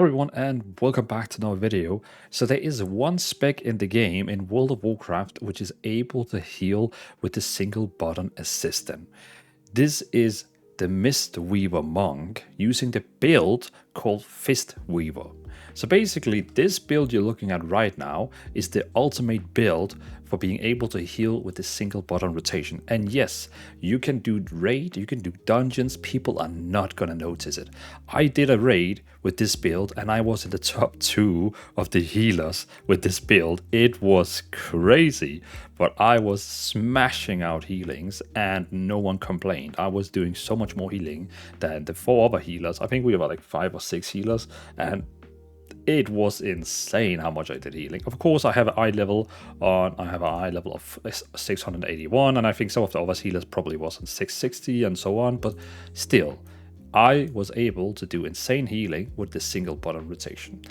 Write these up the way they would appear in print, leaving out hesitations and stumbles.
everyone and welcome back to another video. So there is one spec in the game in World of Warcraft which is able to heal with a single button assistant. This is the Mistweaver Monk using the build called Fistweaver. So basically this build you're looking at right now is the ultimate build for being able to heal with a single button rotation. And yes, you can do raid, you can do dungeons, people are not gonna notice it. I did a raid with this build and I was in the top 2 of the healers with this build. It was crazy, but I was smashing out healings and no one complained. I was doing so much more healing than the 4 other healers. I think we were like 5 or 6 healers and it was insane how much I did healing. Of course, I have an eye level on. I have an eye level of 681, and I think some of the other healers probably was on 660 and so on. But still, I was able to do insane healing with the single button rotation.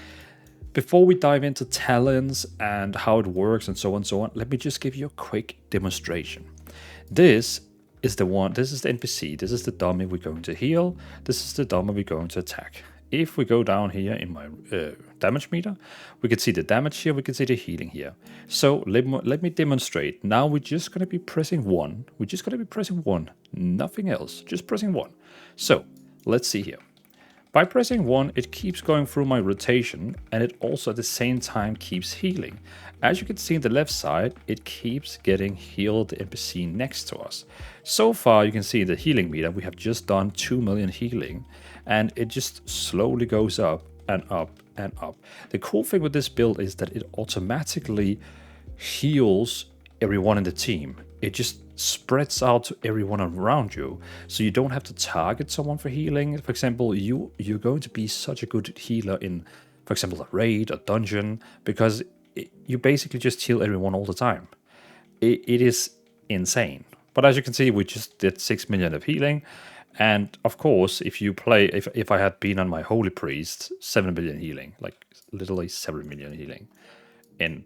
Before we dive into talents and how it works and so on, let me just give you a quick demonstration. This is the one. This is the NPC. This is the dummy we're going to heal. This is the dummy we're going to attack. If we go down here in my damage meter, we can see the damage here, we can see the healing here. So let me demonstrate. Now we're just going to be pressing 1. We're just going to be pressing 1, nothing else, just pressing 1. So let's see here. By pressing 1, it keeps going through my rotation and it also at the same time keeps healing. As you can see on the left side, it keeps getting healed the NPC next to us. So far, you can see the healing meter, we have just done 2 million healing and it just slowly goes up and up and up. The cool thing with this build is that it automatically heals everyone in the team. It just spreads out to everyone around you, so you don't have to target someone for healing. For example, you're going to be such a good healer in, for example, a raid, a dungeon, because you basically just heal everyone all the time. It is insane. But as you can see, we just did 6 million of healing. And of course, if you play, if I had been on my Holy Priest, 7 million healing, like literally 7 million healing in,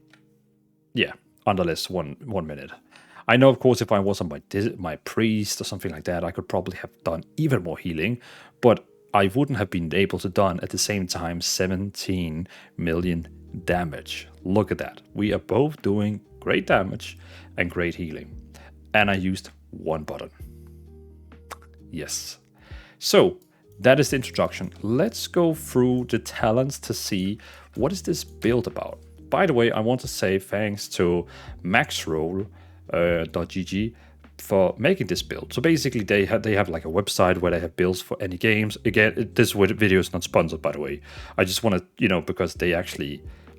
yeah, under less one minute. I know, of course, if I was on my priest or something like that, I could probably have done even more healing, but I wouldn't have been able to done at the same time 17 million damage. Look at that. We are both doing great damage and great healing. And I used 1 button. Yes. So that is the introduction. Let's go through the talents to see what is this build about. By the way, I want to say thanks to Maxroll.gg for making this build. So basically they have like a website where they have builds for any games. Again, this video is not sponsored, by the way. I just want to, because I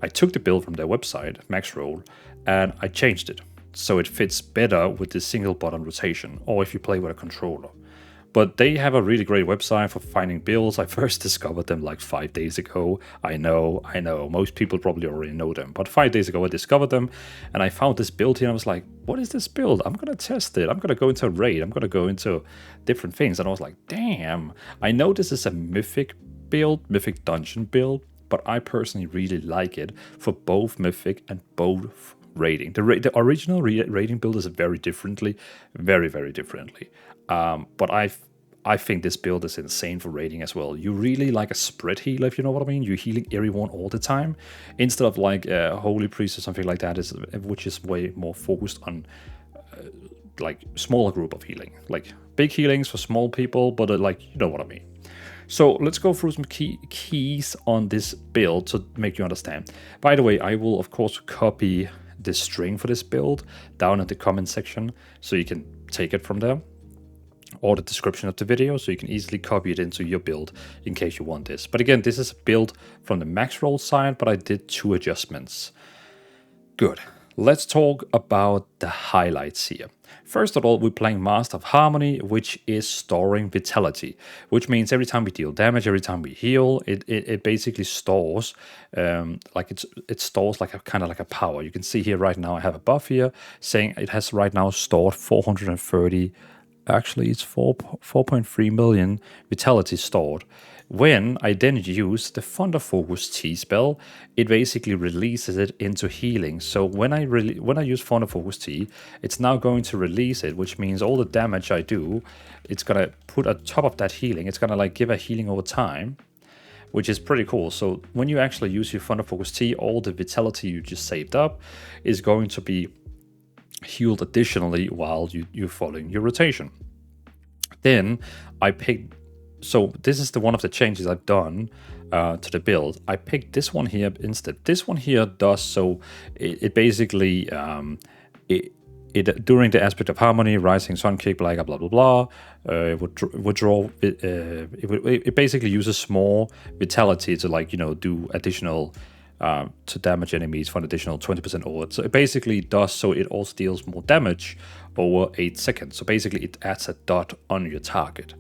took the build from their website, Maxroll, and I changed it so it fits better with the single button rotation or if you play with a controller. But they have a really great website for finding builds. I first discovered them like 5 days ago. I know. Most people probably already know them. But 5 days ago I discovered them and I found this build here and I was like, what is this build? I'm going to test it. I'm going to go into a raid. I'm going to go into different things. And I was like, damn. I know this is a Mythic build, Mythic dungeon build, but I personally really like it for both Mythic and both raiding. The original raiding build is very differently. But I think this build is insane for raiding as well. You really like a spread healer, if you know what I mean. You're healing everyone all the time, instead of like a Holy Priest or something like that, which is way more focused on like smaller group of healing, like big healings for small people, but like you know what I mean. So let's go through some keys on this build to make you understand. By the way, I will of course copy the string for this build down in the comment section, so you can take it from there, or the description of the video, so you can easily copy it into your build in case you want this. But again, this is a build from the Maxroll side, but I did 2 adjustments. Good. Let's talk about the highlights here. First of all, we're playing Master of Harmony, which is storing vitality, which means every time we deal damage, every time we heal, it basically stores, it stores like a kind of like a power. You can see here right now I have a buff here saying it has right now stored 430. Actually, it's 4.3 million vitality stored. When I then use the Thunder Focus T spell, it basically releases it into healing. So when I use Thunder Focus T, it's now going to release it, which means all the damage I do, it's gonna put on top of that healing. It's gonna like give a healing over time. which is pretty cool. So when you actually use your Thunder Focus Tea, all the vitality you just saved up is going to be healed additionally while you're following your rotation. Then I picked, so this is the one of the changes I've done to the build. I picked this one here instead. This one here does so it basically it during the aspect of harmony, rising sun kick, blah blah blah blah. It would draw. It basically uses more vitality to, like, do additional to damage enemies for an additional 20% over. So it basically does so it also deals more damage over 8 seconds. So basically it adds a dot on your target.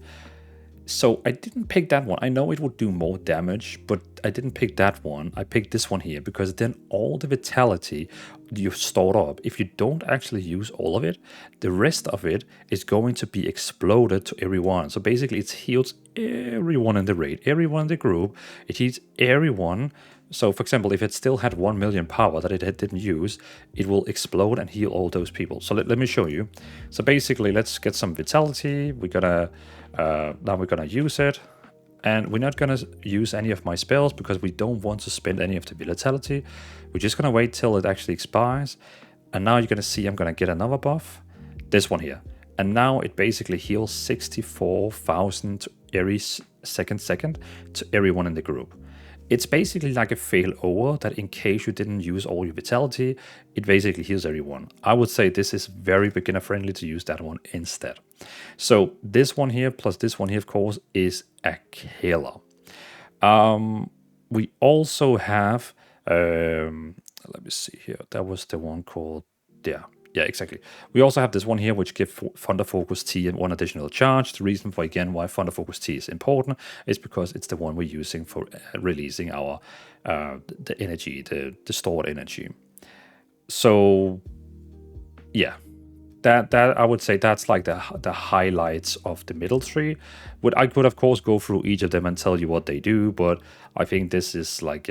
So I didn't pick that one. I know it would do more damage, but I didn't pick that one. I picked this one here because then all the vitality you stored up, if you don't actually use all of it, the rest of it is going to be exploded to everyone. So basically it heals everyone in the raid, everyone in the group. It heals everyone. So for example, if it still had 1 million power that it didn't use, it will explode and heal all those people. So let me show you. So basically, let's get some vitality. Now we're gonna use it, and we're not gonna use any of my spells because we don't want to spend any of the vitality. We're just gonna wait till it actually expires. And now you're gonna see I'm gonna get another buff, this one here. And now it basically heals 64,000 every second to everyone in the group. It's basically like a failover that in case you didn't use all your vitality, it basically heals everyone. I would say this is very beginner friendly to use that one instead. So this one here plus this one here, of course, is a killer. We also have, let me see here. That was the one called, yeah, exactly. We also have this one here, which gives Thunder Focus Tea and 1 additional charge. The reason for, again, why Thunder Focus Tea is important is because it's the one we're using for releasing our the energy, the stored energy. So, yeah, that I would say that's like the highlights of the middle tree. I could, of course, go through each of them and tell you what they do, but I think this is like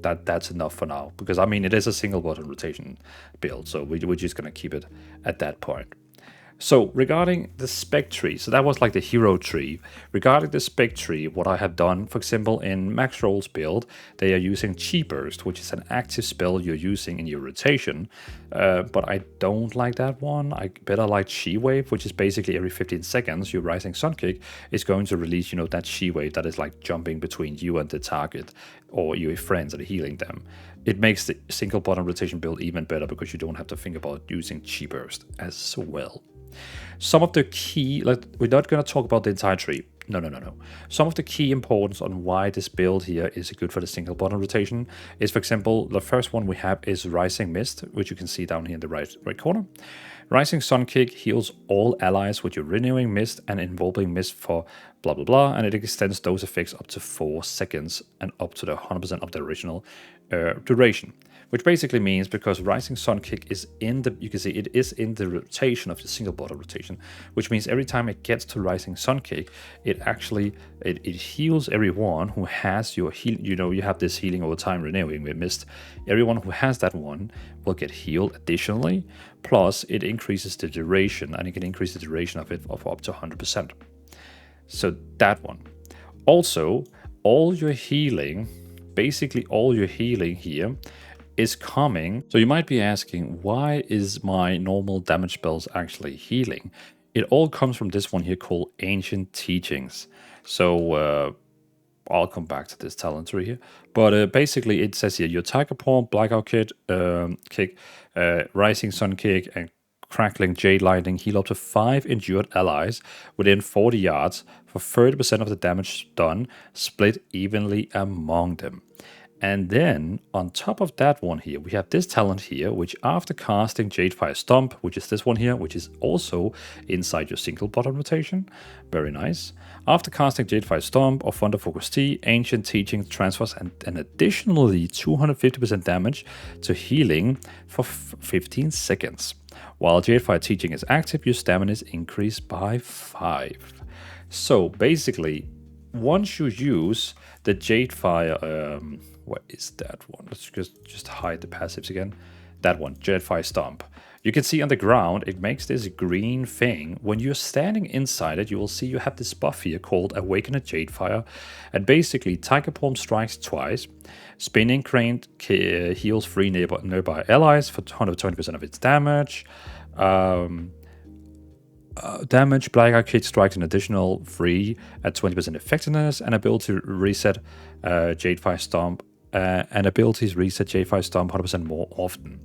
that's enough for now, because I mean it is a single button rotation build, so we're just gonna keep it at that point. So regarding the spec tree, so that was like the hero tree. Regarding the spec tree, what I have done, for example, in Maxroll's build, they are using Chi Burst, which is an active spell you're using in your rotation. But I don't like that one. I better like Chi Wave, which is basically every 15 seconds, your Rising Sun Kick is going to release, that Chi Wave that is like jumping between you and the target or your friends that are healing them. It makes the single button rotation build even better because you don't have to think about using Chi Burst as well. Some of the key, we're not going to talk about the entire tree. No. Some of the key importance on why this build here is good for the single button rotation is, for example, the first one we have is Rising Mist, which you can see down here in the right corner. Rising Sun Kick heals all allies with your Renewing Mist and Enveloping Mist for blah blah blah, and it extends those effects up to 4 seconds and up to the 100% of the original duration. Which basically means, because Rising Sun Kick is in the, you can see it is in the rotation of the single button rotation, which means every time it gets to Rising Sun Kick, it actually, it heals everyone who has your heal, you have this healing over time renewing with Mist. Everyone who has that one will get healed additionally, plus it increases the duration, and you can increase the duration of it of up to 100%. So that one. Also, all your healing, basically all your healing here, is coming. So you might be asking, why is my normal damage spells actually healing? It all comes from this one here called Ancient Teachings. So I'll come back to this talent tree here. But basically it says here, your Tiger Paw, Blackout Kick, Rising Sun Kick, and Crackling Jade Lightning heal up to 5 injured allies within 40 yards for 30% of the damage done, split evenly among them. And then on top of that one here, we have this talent here, which after casting Jadefire Stomp, which is this one here, which is also inside your single button rotation, very nice. After casting Jadefire Stomp or Thunder Focus Tea, Ancient Teaching transfers an additionally 250% damage to healing for 15 seconds. While Jadefire Teaching is active, your stamina is increased by 5. So basically, once you use the Jadefire, what is that one? Let's just hide the passives again. That one, Jetfire Stomp. You can see on the ground, it makes this green thing. When you're standing inside it, you will see you have this buff here called Awaken a Jadefire. And basically, Tiger Palm strikes twice. Spinning Crane heals 3 nearby allies for 120% of its damage. Damage, Blackout Kick strikes an additional 3 at 20% effectiveness. And ability to reset Jadefire Stomp. And abilities reset Jadefire Stomp 100% more often.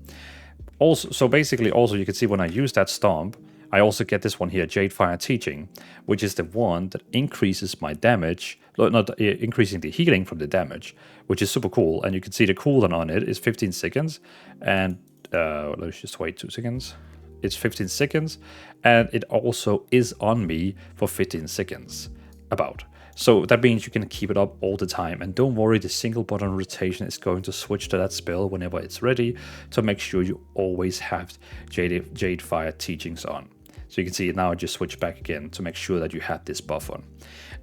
Also, so basically, also you can see when I use that stomp, I also get this one here, Jadefire Teaching, which is the one that increases my damage, not increasing the healing from the damage, which is super cool. And you can see the cooldown on it is 15 seconds. And let's just wait 2 seconds. It's 15 seconds, and it also is on me for 15 seconds, about. So that means you can keep it up all the time. And don't worry, the single button rotation is going to switch to that spell whenever it's ready to make sure you always have Jadefire Teachings on. So you can see now I just switch back again to make sure that you have this buff on.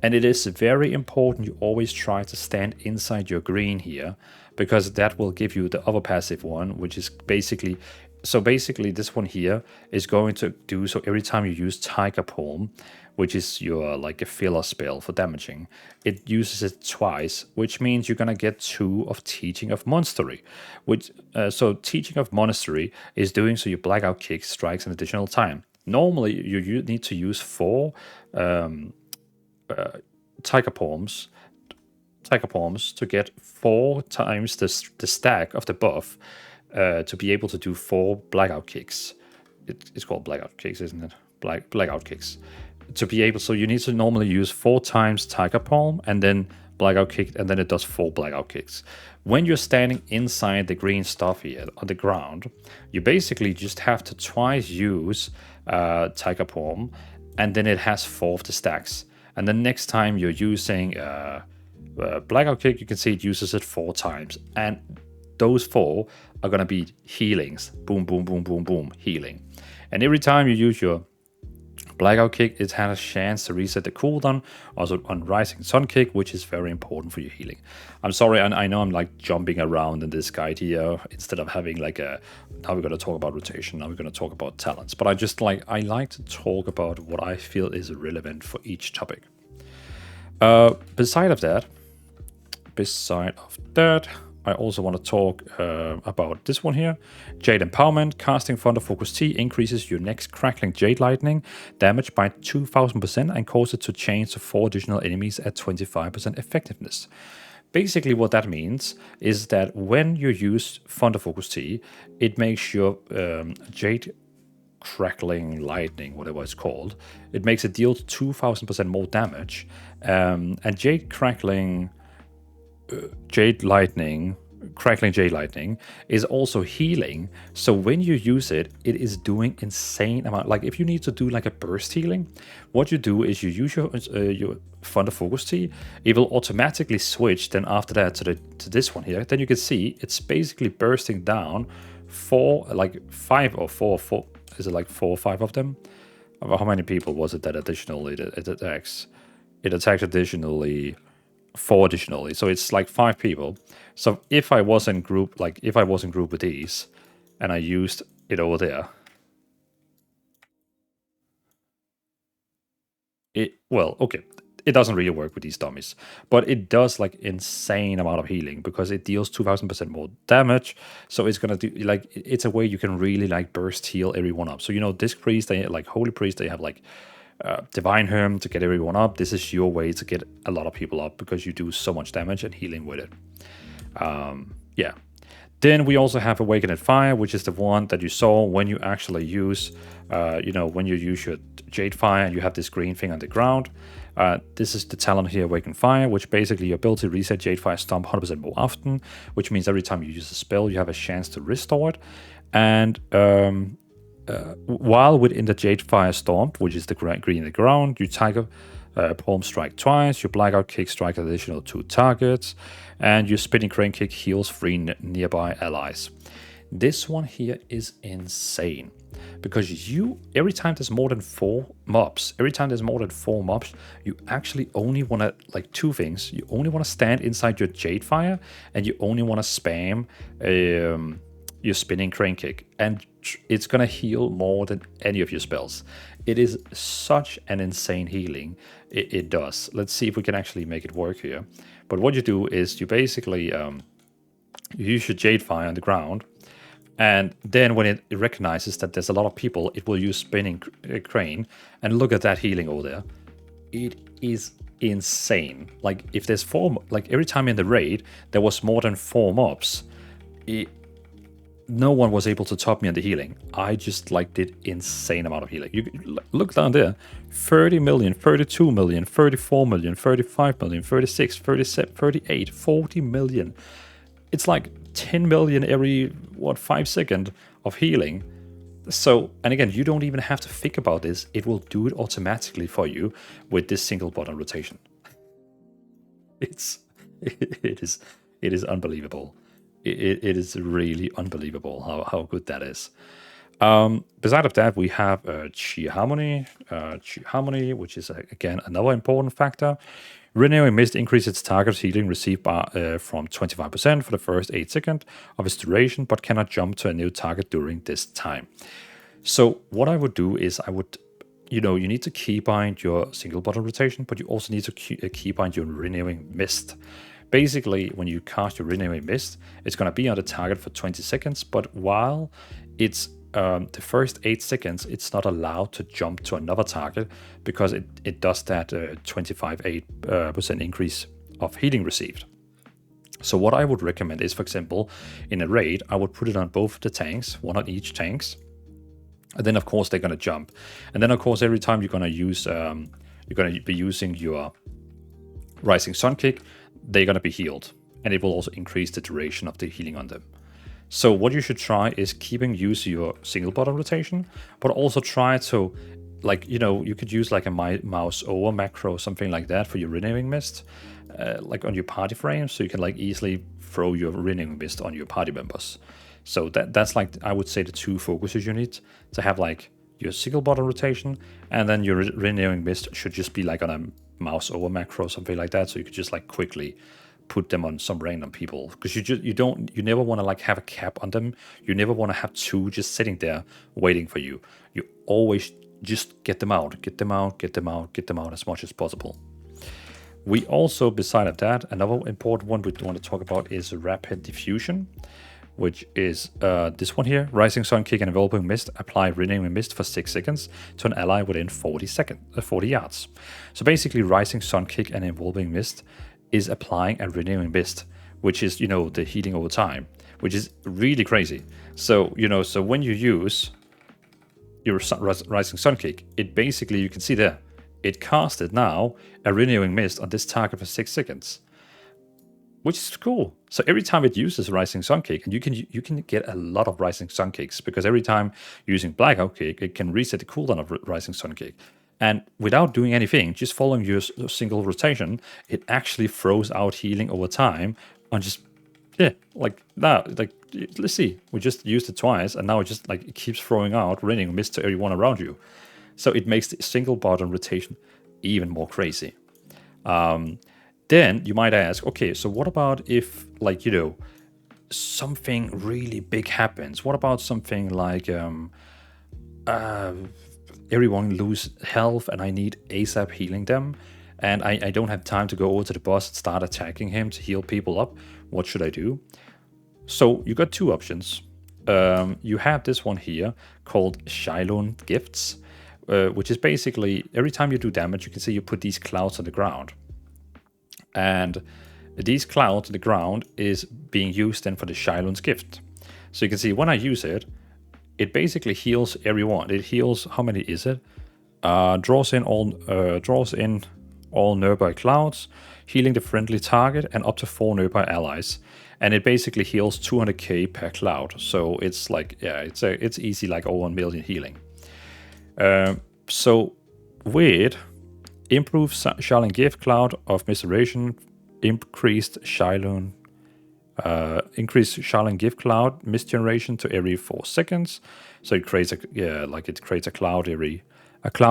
And it is very important you always try to stand inside your green here, because that will give you the other passive one, which is basically... So basically this one here is going to do so every time you use Tiger Palm, which is your like a filler spell for damaging, it uses it twice, which means you're gonna get 2 of Teaching of Monastery. Which so Teaching of Monastery is doing so your Blackout Kick strikes an additional time. Normally you need to use 4 Tiger Palms to get 4 times the stack of the buff to be able to do 4 Blackout Kicks. It's called Blackout Kicks, isn't it? Blackout Kicks. To be able, so you need to normally use 4 times Tiger Palm and then Blackout Kick, and then it does 4 Blackout Kicks. When you're standing inside the green stuff here on the ground, you basically just have to twice use Tiger Palm, and then it has 4 of the stacks. And the next time you're using Blackout Kick, you can see it uses it 4 times. And those 4 are going to be healings. Boom, boom, boom, boom, boom, healing. And every time you use your Blackout Kick, it has a chance to reset the cooldown, also on Rising Sun Kick, which is very important for your healing. I'm sorry, I know I'm like jumping around in this guide here, instead of having like a, now we're going to talk about rotation, now we're going to talk about talents. But I like to talk about what I feel is relevant for each topic. Beside of that, I also want to talk about this one here. Jade Empowerment. Casting Thunder Focus T increases your next Crackling Jade Lightning damage by 2000% and causes it to change to 4 additional enemies at 25% effectiveness. Basically what that means is that when you use Thunder Focus T, it makes your Jade Crackling Lightning, whatever it's called, it makes it deal 2000% more damage. And Crackling Jade Lightning is also healing. So when you use it, it is doing insane amount. Like if you need to do like a burst healing, what you do is you use your Thunder Focus Tea. It will automatically switch then after that to this one here. Then you can see it's basically bursting down 4, like 5 or 4. Is it like 4 or 5 of them? How many people was it that additionally it attacks? It attacked additionally 4 additionally, so it's like 5 people. So if I was in group, with these, and I used it over there, it doesn't really work with these dummies, but it does like insane amount of healing because it deals 2000% more damage. So it's gonna do like, it's a way you can really like burst heal everyone up. So you know, Disc Priest, they like Holy Priest, they have like Divine Herm to get everyone up. This is your way to get a lot of people up because you do so much damage and healing with it. Yeah. Then we also have Awakened Fire, which is the one that you saw when you actually use, when you use your Jade Fire and you have this green thing on the ground. This is the talent here, Awakened Fire, which basically your ability to reset Jade Fire Stomp 100% more often, which means every time you use a spell, you have a chance to restore it. And while within the Jade Fire Storm, which is the green in the ground, you Tiger Palm strike twice, your Blackout Kick strike an additional 2 targets, and your Spinning Crane Kick heals 3 nearby allies. This one here is insane because every time there's more than 4 mobs, you actually only want to, like, 2 things. You only want to stand inside your Jade Fire, and you only want to spam your spinning crane kick, and it's gonna heal more than any of your spells. It is such an insane healing. It does. Let's see if we can actually make it work here. But what you do is you basically you use your Jade Fire on the ground, and then when it recognizes that there's a lot of people, it will use spinning crane, and look at that healing over there. It is insane. Like if there's like every time in the raid there was more than 4 mobs, no one was able to top me on the healing. I just like did insane amount of healing. You look down there, 30 million, 32 million, 34 million, 35 million, 36, 37, 38, 40 million. It's like 10 million every 5 seconds of healing. So, and again, you don't even have to think about this. It will do it automatically for you with this single button rotation. It is unbelievable. It is really unbelievable how good that is. Beside of that, we have Chi Harmony, which is again another important factor. Renewing Mist increases its target healing received by, from 25% for the first 8 seconds of its duration, but cannot jump to a new target during this time. So what I would do is I would, you need to keybind your single button rotation, but you also need to keybind your Renewing Mist. Basically, when you cast your Renewing Mist, it's going to be on the target for 20 seconds, but while it's the first 8 seconds, it's not allowed to jump to another target because it does that 25% increase of healing received. So what I would recommend is, for example, in a raid, I would put it on both the tanks, one on each tanks, and then of course they're going to jump. And then of course every time you're going to use, you're going to be using your Rising Sun Kick, they're going to be healed, and it will also increase the duration of the healing on them. So what you should try is use your single button rotation, but also try to, like, you could use like a mouse over macro, something like that for your Renewing Mist, like on your party frames, so you can like easily throw your Renewing Mist on your party members. So that's like, I would say, the 2 focuses you need to have, like your single button rotation, and then your Renewing Mist should just be like on a mouse over macro, something like that, so you could just like quickly put them on some random people, because you never want to like have a cap on them. You never want to have 2 just sitting there waiting for you. You always just get them out as much as possible. We also, beside of that, another important one we want to talk about is Rapid Diffusion, which is this one here. Rising Sun Kick and Enveloping Mist. Apply Renewing Mist for 6 seconds to an ally within 40 yards. So basically, Rising Sun Kick and Enveloping Mist is applying a Renewing Mist, which is, the healing over time, which is really crazy. So, so when you use your Rising Sun Kick, it basically, you can see there, it casted now a Renewing Mist on this target for 6 seconds, which is cool. So every time it uses Rising Sun Kick, and you can get a lot of Rising Sun Kicks, because every time using Blackout Kick, it can reset the cooldown of Rising Sun Kick. And without doing anything, just following your single rotation, it actually throws out healing over time on just, like that. Like, let's see, we just used it twice, and now it keeps throwing out Renewing Mist to everyone around you. So it makes the single button rotation even more crazy. Then you might ask, okay, so what about if, like, something really big happens? What about something like everyone lose health and I need ASAP healing them, and I don't have time to go over to the boss and start attacking him to heal people up? What should I do? So you got 2 options. You have this one here called Shylon Gifts, which is basically every time you do damage, you can see you put these clouds on the ground. And these clouds on the ground is being used then for the Shylon's Gift. So you can see when I use it, it basically heals everyone. It heals, how many is it? Draws in all nearby clouds, healing the friendly target and up to 4 nearby allies. And it basically heals 200k per cloud. So it's like, it's easy, like over 1 million healing. So with improved Shylon Gift Cloud of Misceration, increased Shylon Gift Cloud mist generation to every 4 seconds. So it creates a cloud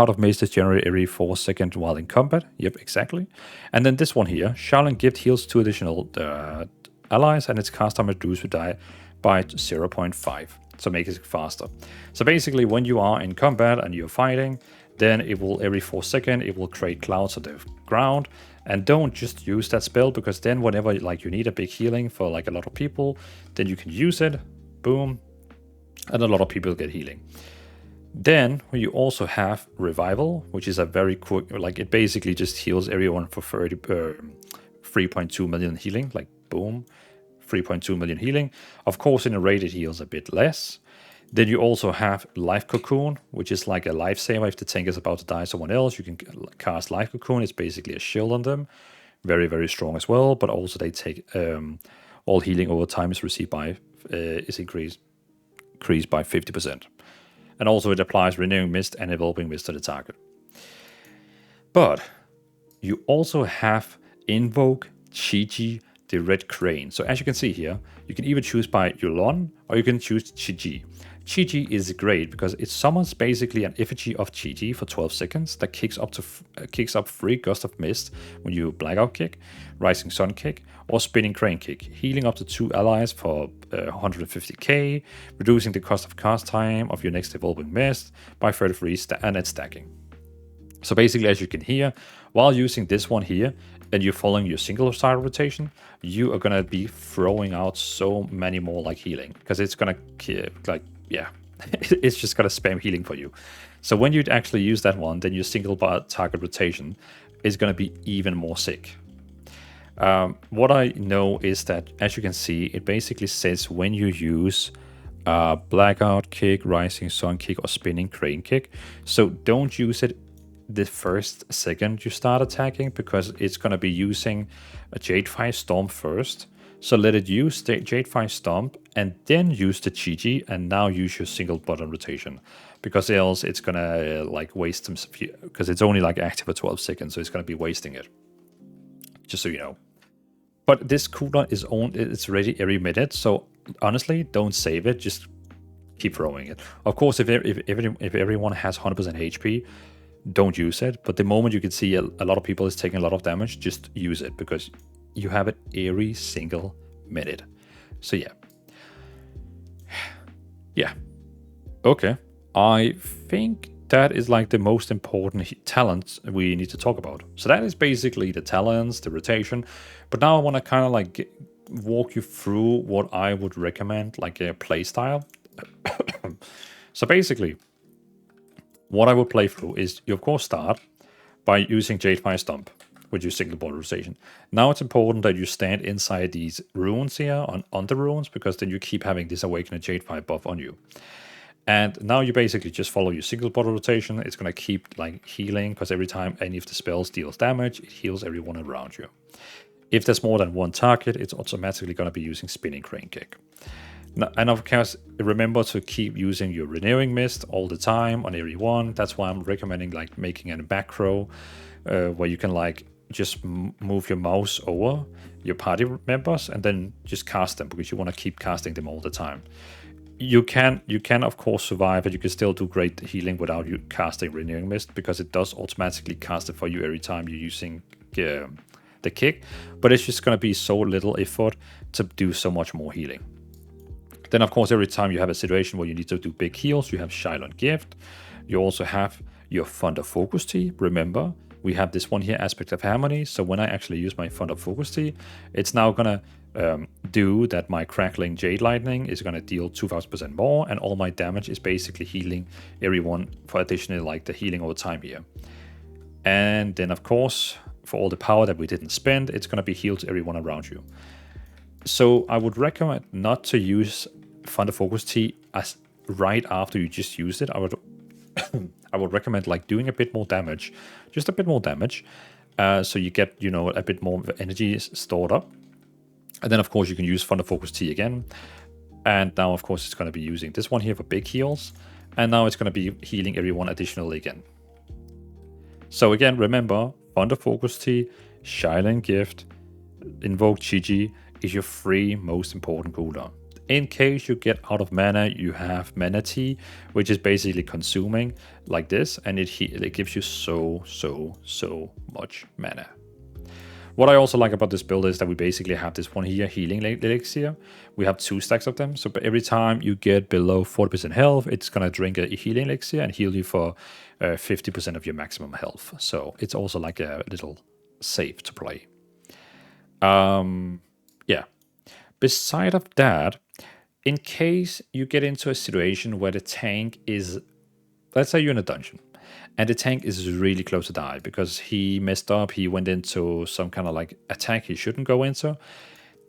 of mist is generated every 4 seconds while in combat. Yep, exactly. And then this one here, Shylon Gift heals 2 additional allies, and its cast time reduced by 0.5 to make it faster. So basically, when you are in combat and you're fighting, then it will every 4 seconds it will create clouds on the ground. And don't just use that spell, because then whenever like you need a big healing for like a lot of people, then you can use it, boom, and a lot of people get healing. Then you also have revival, which is a very quick, like it basically just heals everyone for 3.2 million healing, like boom, 3.2 million healing. Of course, in a raid it heals a bit less. Then you also have Life Cocoon, which is like a lifesaver. If the tank is about to die someone else, you can cast Life Cocoon. It's basically a shield on them. Very, very strong as well. But also they take all healing over time is received by increased by 50%. And also it applies Renewing Mist and Enveloping Mist to the target. But you also have Invoke Chi-Chi, the Red Crane. So as you can see here, you can either choose by Yulon or you can choose Chi-Chi. Chi-Chi is great because it summons basically an effigy of Chi-Chi for 12 seconds that kicks up 3 Gust of Mist when you Blackout Kick, Rising Sun Kick, or Spinning Crane Kick, healing up to 2 allies for 150k, reducing the cost of cast time of your next Evolving Mist by 33 and it's stacking. So basically, as you can hear, while using this one here, and you're following your single side rotation, you are gonna be throwing out so many more like healing, because it's gonna like, yeah, it's just gonna spam healing for you. So when you actually use that one, then your single bar target rotation is gonna be even more sick. What I know is that, as you can see, it basically says when you use Blackout Kick, Rising Sun Kick, or Spinning Crane Kick. So don't use it the first second you start attacking, because it's going to be using a Jadefire Stomp first. So let it use the Jadefire Stomp and then use the Chi-Chi, and now use your single button rotation, because else it's going to like waste some, because it's only like active for 12 seconds, so it's going to be wasting it, just so you know. But this cooldown is it's ready every minute, so honestly, don't save it, just keep throwing it. Of course, if everyone has 100% HP, don't use it. But the moment you can see a lot of people is taking a lot of damage, just use it, because you have it every single minute. So yeah. Okay, I think that is like the most important talents we need to talk about. So that is basically the talents, the rotation. But now I want to kind of like walk you through what I would recommend, like a playstyle. So basically, what I would play through is you of course start by using Jadefire Stomp with your single ball rotation. Now it's important that you stand inside these runes here on the runes, because then you keep having this Awaken Jadefire buff on you. And now you basically just follow your single bottle rotation. It's going to keep like healing, because every time any of the spells deals damage, it heals everyone around you. If there's more than one target, it's automatically going to be using Spinning Crane Kick. Now, and of course, remember to keep using your Renewing Mist all the time on every one. That's why I'm recommending like making a Maxroll where you can like just move your mouse over your party members and then just cast them, because you want to keep casting them all the time. You can of course survive it. You can still do great healing without you casting Renewing Mist, because it does automatically cast it for you every time you're using the kick. But it's just going to be so little effort to do so much more healing. Then of course, every time you have a situation where you need to do big heals, you have Shylon Gift. You also have your Thunder Focus Tea. Remember, we have this one here, Aspect of Harmony. So when I actually use my Thunder Focus Tea, it's now gonna do that my Crackling Jade Lightning is gonna deal 2000% more, and all my damage is basically healing everyone for additionally like the healing over time here. And then of course, for all the power that we didn't spend, it's gonna be healed to everyone around you. So I would recommend not to use Thunder Focus Tea as right after you just use it. I would recommend like doing a bit more damage, just a bit more damage, so you get, you know, a bit more energy stored up. And then of course you can use Thunder Focus Tea again. And now of course it's going to be using this one here for big heals. And now it's going to be healing everyone additionally again. So again, remember, Thunder Focus Tea, Shylon Gift, Invoke Chi-Chi is your 3 most important cooldown. In case you get out of mana, you have Mana Tea, which is basically consuming like this, and it gives you so much mana. What I also like about this build is that we basically have this one here, healing elixir. We have 2 stacks of them, so every time you get below 40% health, it's going to drink a healing elixir and heal you for 50% of your maximum health. So it's also like a little safe to play. Yeah. Beside of that, in case you get into a situation where the tank is, let's say you're in a dungeon, and the tank is really close to die because he messed up, he went into some kind of like attack he shouldn't go into.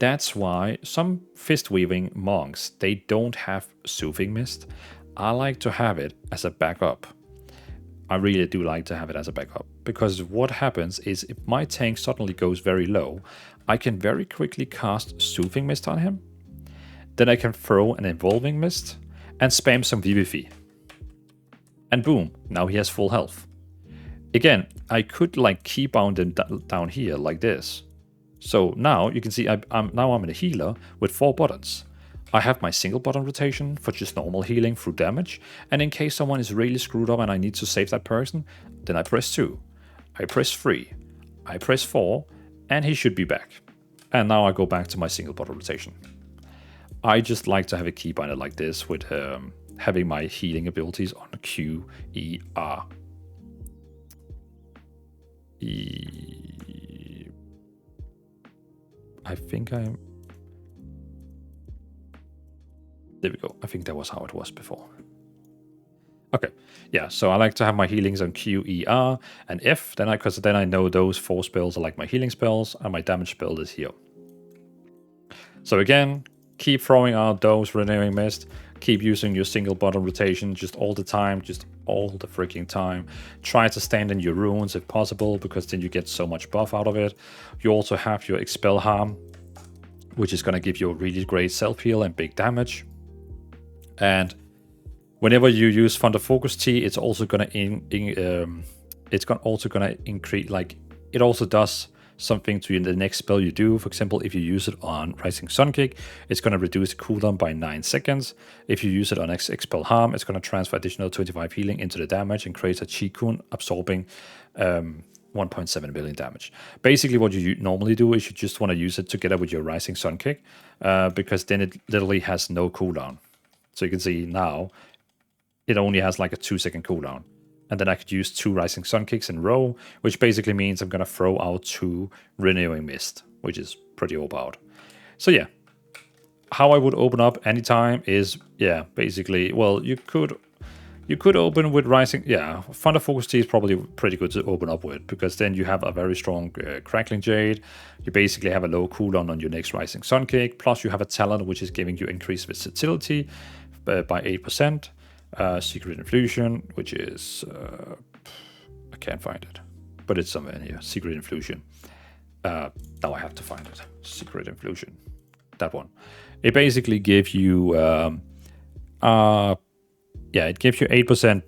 That's why some fist-weaving monks, they don't have Soothing Mist. I like to have it as a backup. I really do like to have it as a backup, because what happens is if my tank suddenly goes very low, I can very quickly cast Soothing Mist on him. Then I can throw an Evolving Mist and spam some VVV. And boom, now he has full health. Again, I could like keybound him down here like this. So now you can see I'm in a healer with 4 buttons. I have my single button rotation for just normal healing through damage, and in case someone is really screwed up and I need to save that person, then I press 2, I press 3, I press 4, and he should be back. And now I go back to my single button rotation. I just like to have a keybinder like this with having my healing abilities on Q, E, R. I think I'm... There we go. I think that was how it was before. Okay, yeah, so I like to have my healings on Q, E, R, and F, because then I know those 4 spells are like my healing spells, and my damage spell is here. So again, keep throwing out those Renewing Mist, keep using your single button rotation just all the time, just all the freaking time. Try to stand in your runes if possible, because then you get so much buff out of it. You also have your Expel Harm, which is going to give you a really great self-heal and big damage. And whenever you use Thunder Focus Tea, it's also going to increase, like, it also does something to the next spell you do. For example, if you use it on Rising Sun Kick, it's going to reduce the cooldown by 9 seconds. If you use it on Expel Harm, it's going to transfer additional 25 healing into the damage and create a Chi Kun, absorbing 1.7 billion damage. Basically, what you normally do is you just want to use it together with your Rising Sun Kick, because then it literally has no cooldown. So you can see now, it only has like a 2-second cooldown. And then I could use 2 Rising Sun Kicks in a row, which basically means I'm going to throw out 2 Renewing Mist, which is pretty overpowered. So yeah, how I would open up anytime is, yeah, basically, well, you could open with Rising, yeah, Thunder Focus Tea is probably pretty good to open up with, because then you have a very strong Crackling Jade, you basically have a low cooldown on your next Rising Sun Kick, plus you have a talent which is giving you increased versatility by 8%. Secret Infusion, which is... I can't find it, but it's somewhere in here. Secret Infusion. Now I have to find it. Secret Infusion. That one. It basically gives you... it gives you 8%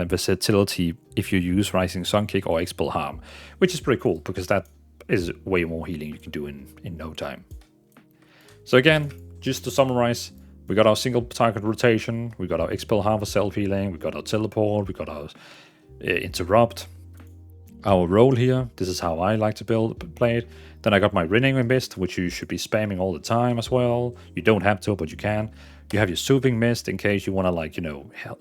versatility if you use Rising Sun Kick or Expel Harm, which is pretty cool, because that is way more healing you can do in no time. So again, just to summarize, we got our single target rotation, we got our Expel Harm for self-healing, we got our teleport, we got our interrupt, our roll here. This is how I like to play it. Then I got my Renewing Mist, which you should be spamming all the time as well. You don't have to, but you can. You have your Soothing Mist in case you want to, like,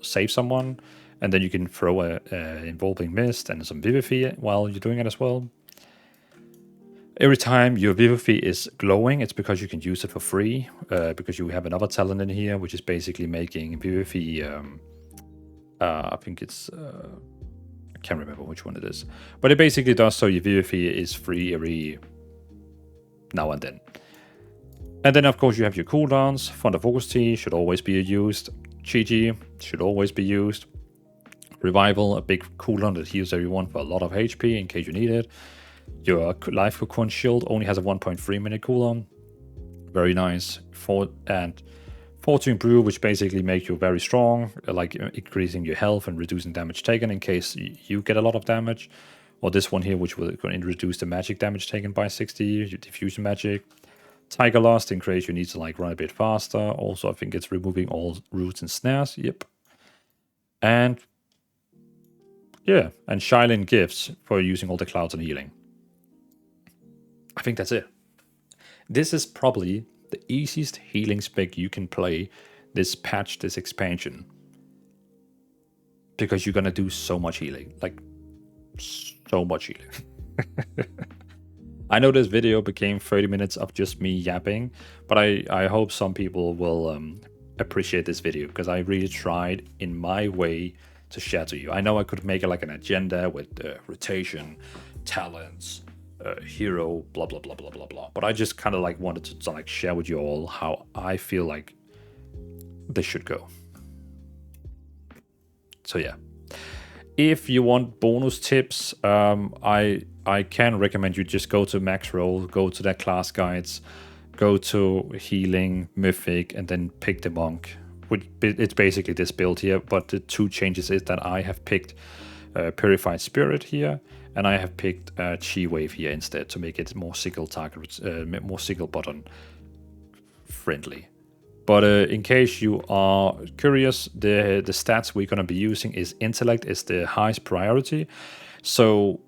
save someone, and then you can throw a Evolving Mist and some Vivify while you're doing it as well. Every time your Vivify is glowing, it's because you can use it for free, because you have another talent in here, which is basically making Vivify, I think it's, I can't remember which one it is, but it basically does so your Vivify is free every now and then. And then, of course, you have your cooldowns. Thunder Focus Tea should always be used. Chi should always be used. Revival, a big cooldown that heals everyone for a lot of HP in case you need it. Your Life Cocoon Shield only has a 1.3 minute cooldown. Very nice. And Fortune Brew, which basically makes you very strong, like increasing your health and reducing damage taken in case you get a lot of damage. Or this one here, which will reduce the magic damage taken by 60, your diffusion magic. Tiger Lust, in case you need to run a bit faster. Also, I think it's removing all roots and snares. Yep. And yeah, and Shylin Gifts for using all the clouds and healing. I think that's it. This is probably the easiest healing spec you can play this patch, this expansion. Because you're gonna do so much healing. Like, so much healing. I know this video became 30 minutes of just me yapping, but I hope some people will appreciate this video, because I really tried in my way to share to you. I know I could make it like an agenda with rotation, talents, hero, blah blah blah blah blah blah. But I just kind of like wanted to like share with you all how I feel like this should go. So yeah, if you want bonus tips, I can recommend you just go to Maxroll, go to their class guides, go to healing, mythic, and then pick the monk. It's basically this build here, but the two changes is that I have picked Purified Spirit here, and I have picked Chi Wave here instead to make it more single target, more single button friendly. But in case you are curious, the stats we're going to be using is intellect is the highest priority. So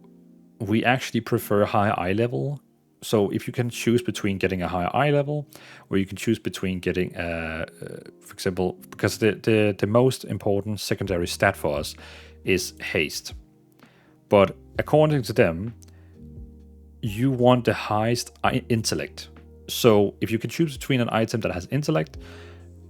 we actually prefer high eye level. So if you can choose between getting a higher eye level, or you can choose between getting, for example, because the most important secondary stat for us is haste. But according to them, you want the highest intellect. So if you can choose between an item that has intellect,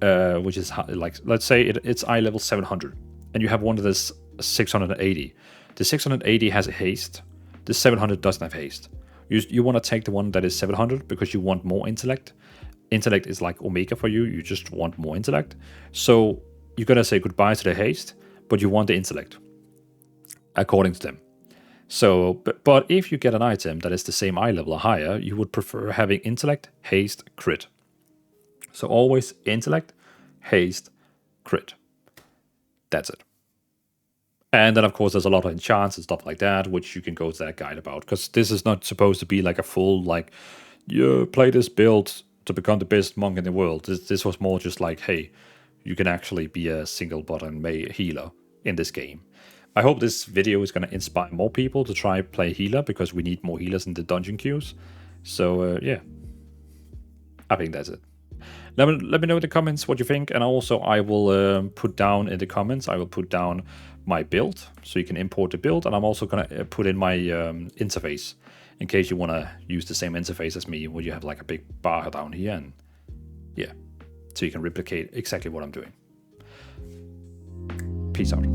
which is like, let's say it's eye level 700, and you have one that is 680. The 680 has a haste. The 700 doesn't have haste. You want to take the one that is 700 because you want more intellect. Intellect is like omega for you. You just want more intellect. So you're going to say goodbye to the haste, but you want the intellect, according to them. So, but if you get an item that is the same eye level or higher, you would prefer having intellect, haste, crit. So always intellect, haste, crit. That's it. And then, of course, there's a lot of enchants and stuff like that, which you can go to that guide about. Because this is not supposed to be like a full, like, you play this build to become the best monk in the world. This was more just like, hey, you can actually be a single button healer in this game. I hope this video is going to inspire more people to try play healer, because we need more healers in the dungeon queues. So, yeah. I think that's it. Let me know in the comments what you think, and also I will put down in the comments, I will put down my build, so you can import the build, and I'm also going to put in my interface, in case you want to use the same interface as me, where you have like a big bar down here, and yeah, so you can replicate exactly what I'm doing. Peace out.